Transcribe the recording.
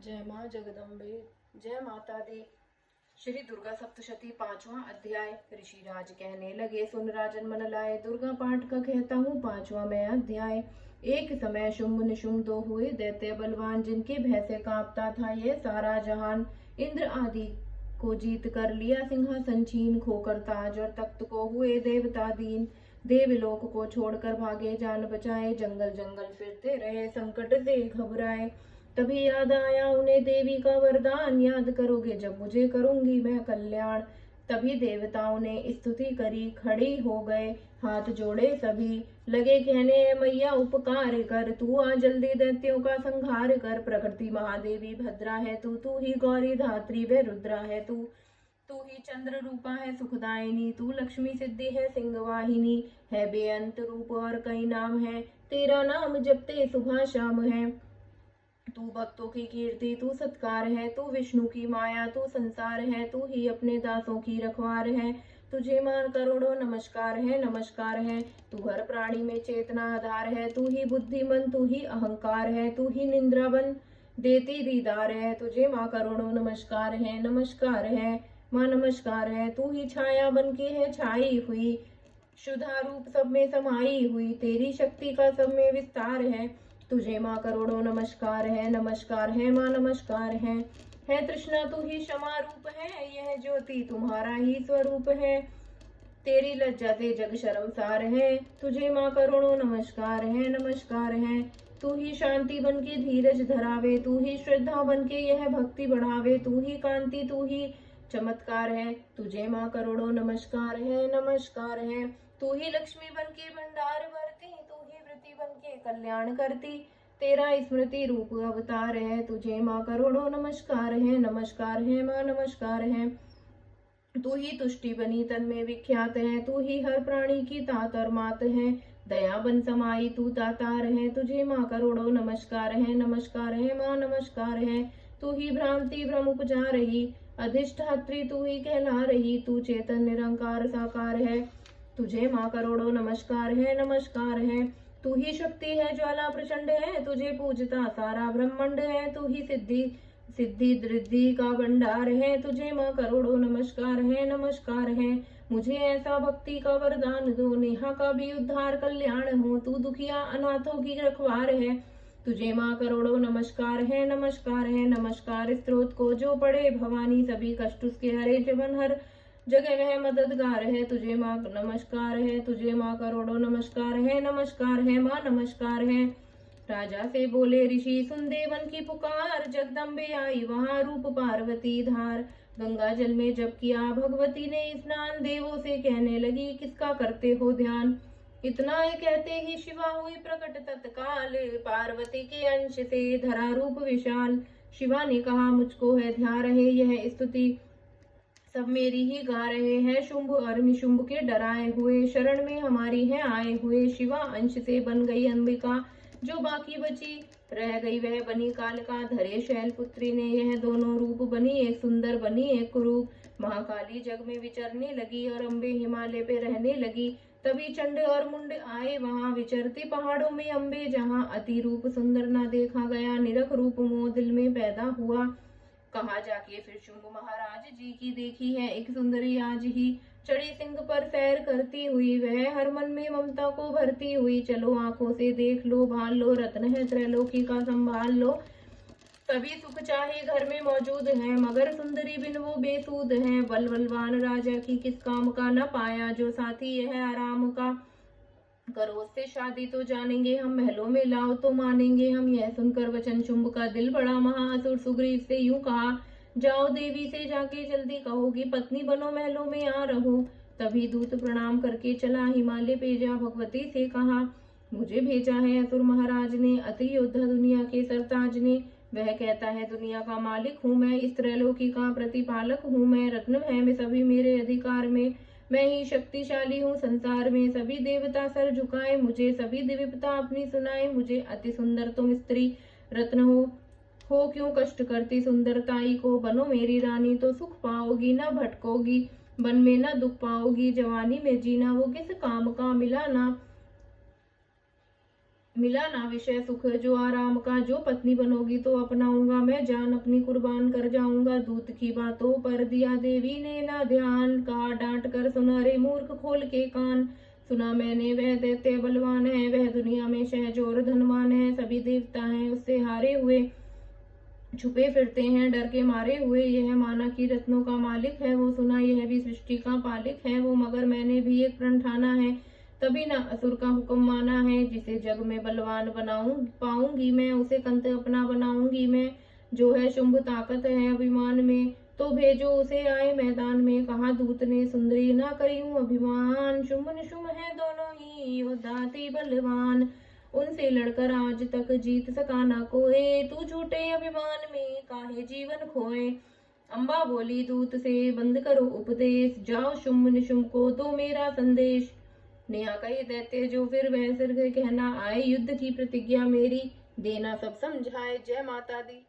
जय माँ जगदम्बे। जय माता दी। श्री दुर्गा सप्तशती 5वां अध्याय। ऋषिराज कहने लगे, सुन राजन मन लाए, दुर्गा पाठ का कहता हूँ 5वां मैं अध्याय। एक समय शुंभ निशुंभ दो हुए दैत्य बलवान, जिनके भय से कांपता था यह सारा जहान। इंद्र आदि को जीत कर लिया सिंहासन छीन, खोकर ताज और तख्त को हुए देवता दीन। देवलोक को छोड़कर भागे जान बचाए, जंगल जंगल फिरते रहे संकट से घबराए। तभी याद आया उन्हें देवी का वरदान, याद करोगे जब मुझे करूंगी मैं कल्याण। तभी देवताओं ने स्तुति करी, खड़ी हो गए हाथ जोड़े सभी, लगे कहने मैया उपकार कर, तू आ जल्दी दैत्यों का संहार कर। प्रकृति महादेवी भद्रा है तू ही गौरी धात्री व रुद्रा है तू ही चंद्र रूपा है सुखदायिनी, तू लक्ष्मी सिद्धि है सिंहवाहिनी। है बेअंत रूप और कई नाम है, तेरा नाम जपते सुबह शाम है। तू भक्तों की कीर्ति तू सत्कार है, तू विष्णु की माया तू संसार है, तू ही अपने दासों की रखवार है। तुझे मान करोड़ों नमस्कार है। तू हर प्राणी में चेतना आधार है, तू ही बुद्धिमन तू ही अहंकार है, तू ही निंद्रा बन देती दीदार है। तुझे माँ करोड़ों नमस्कार है माँ नमस्कार है। तू ही छाया बन के है छाई हुई, शुद्धा रूप सब में समाई हुई, तेरी शक्ति का सब में विस्तार है। तुझे माँ करोड़ों नमस्कार है माँ नमस्कार है। तृष्णा तू ही क्षमा रूप है, यह ज्योति तुम्हारा ही स्वरूप है, तेरी लज्जा से जग शर्मसार है। तुझे माँ करोड़ों नमस्कार है। तू ही शांति बन के धीरज धरावे, तू ही श्रद्धा बन के यह भक्ति बढ़ावे, तू ही कांति तू ही चमत्कार है। तुझे माँ करोड़ों नमस्कार है। तू ही लक्ष्मी बन के भंडार भरती, तू ही वृत्ति बन के कल्याण करती, तेरा स्मृति रूप अवतार है। तुझे माँ करोड़ों नमस्कार है माँ नमस्कार है। तू ही तुष्टि बनी तन में विख्यात है, तू ही हर प्राणी की तात और मात है, दया बन समाई तू तातार है। तुझे माँ करोड़ों नमस्कार है माँ नमस्कार है। तू ही भ्रांति भ्रम उपजा रही, अधिष्ठात्री तू ही कहला रही, तू चेतन निरंकार साकार है। तुझे माँ करोड़ों नमस्कार है। तू ही शक्ति है ज्वाला प्रचंड है, तुझे पूजता सारा ब्रह्मांड है, तू ही सिद्धि रिद्धि का भंडार है। तुझे माँ करोड़ों नमस्कार है। मुझे ऐसा भक्ति का वरदान दो, नेहा का भी उद्धार कल्याण हो, तू दुखिया अनाथों की रखवार है। तुझे माँ करोड़ों नमस्कार है नमस्कार स्त्रोत को जो पढ़े भवानी, सभी कष्ट उसके हरे, जवन हर जगह वह मददगार है। तुझे माँ नमस्कार है तुझे माँ करोड़ों नमस्कार है माँ नमस्कार है। राजा से बोले ऋषि सुन देवन की पुकार, जगदम्बे आई वहां रूप पार्वती धार। गंगा जल में जब किया भगवती ने स्नान, देवों से कहने लगी किसका करते हो ध्यान। इतना ही कहते ही शिवा हुई प्रकट तत्काल, पार्वती के अंश से धरा रूप विशाल। शिवा ने कहा मुझको है ध्यान रहे यह स्तुति, सब मेरी ही गा रहे हैं। शुंभ और निशुंभ के डराए हुए शरण में हमारी है आए हुए। शिवा अंश से बन गई अंबिका, जो बाकी बची रह गई वह बनी कालिका। धरे शैल पुत्री ने यह दोनों रूप बनी, एक सुंदर बनी एक कुरूप। महाकाली जग में विचरने लगी और अम्बे हिमालय पे रहने लगी। तभी चंड और मुंड आए वहां विचरती, पहाड़ों में अम्बे जहां अति रूप सुंदर ना देखा गया। निरख रूप मोह दिल में पैदा हुआ, कहा जाके फिर शुंभ महाराज जी की देखी है एक सुंदरी आज ही। चढ़ी सिंह पर सैर करती हुई वह, हर मन में ममता को भरती हुई। चलो आंखों से देख लो भाल लो, रत्न है त्रैलोकी का संभाल लो। सभी सुख चाहे घर में मौजूद है, मगर सुंदरी बिन वो बेसूद है। बलवान राजा की किस काम का न पाया, जो साथी यह आराम का। करो उससे शादी तो जानेंगे हम, महलों में लाओ तो मानेंगे हम। यह सुनकर वचन शुंभ का दिल बड़ा, महाअसुर सुग्रीव से यूं कहा, जाओ देवी से जाके जल्दी कहोगी, पत्नी बनो महलों में आ रहो। तभी दूत प्रणाम करके चला हिमालय पे जा भगवती से कहा, मुझे भेजा है असुर महाराज ने, अति योद्धा दुनिया के सरताज ने। वह कहता है दुनिया का मालिक हूँ मैं, इस त्रैलोकी का प्रतिपालक हूँ मैं। रत्न है मैं सभी मेरे अधिकार में, मैं ही शक्तिशाली हूँ संसार में। सभी देवता सर झुकाए मुझे, सभी दिव्यता अपनी सुनाए मुझे। अति सुंदर तुम स्त्री रत्न हो क्यों कष्ट करती सुंदरताई को। बनो मेरी रानी तो सुख पाओगी न भटकोगी, वन में न दुख पाओगी। जवानी में जीना वो किस काम का, मिला ना मिला ना विषय सुख जो आराम का, जो पत्नी बनोगी तो अपनाऊंगा मैं, जान अपनी कुर्बान कर जाऊंगा। दूत की बातों पर दिया देवी ने ना ध्यान, कहा डांट कर सुना रे मूर्ख खोल के कान। सुना मैंने वह दैत्य बलवान है, वह दुनिया में सहज और धनवान है। सभी देवता हैं उससे हारे हुए, छुपे फिरते हैं डर के मारे हुए। यह माना कि रत्नों का मालिक है वो, सुना यह भी सृष्टि का पालिक है वो। मगर मैंने भी एक प्रण ठाना है, तभी ना असुर का हुक्म माना है। जिसे जग में बलवान बनाऊं पाऊंगी मैं, उसे कंत अपना बनाऊंगी मैं। जो है शुंभ ताकत है अभिमान में, तो भेजो उसे आए मैदान में। कहा दूत ने सुंदरी ना करियूं अभिमान, शुंभ निशुंभ है दोनों ही योद्धाति बलवान। उनसे लड़कर आज तक जीत सका ना कोई, तू झूठे अभिमान में काहे जीवन खोए। अम्बा बोली दूत से बंद करो उपदेश, जाओ शुंभ निशुंभ को दो मेरा संदेश। नेहा कही दैत्य जो फिर वह सिर कहना आए, युद्ध की प्रतिज्ञा मेरी देना सब समझाए। जय माता दी।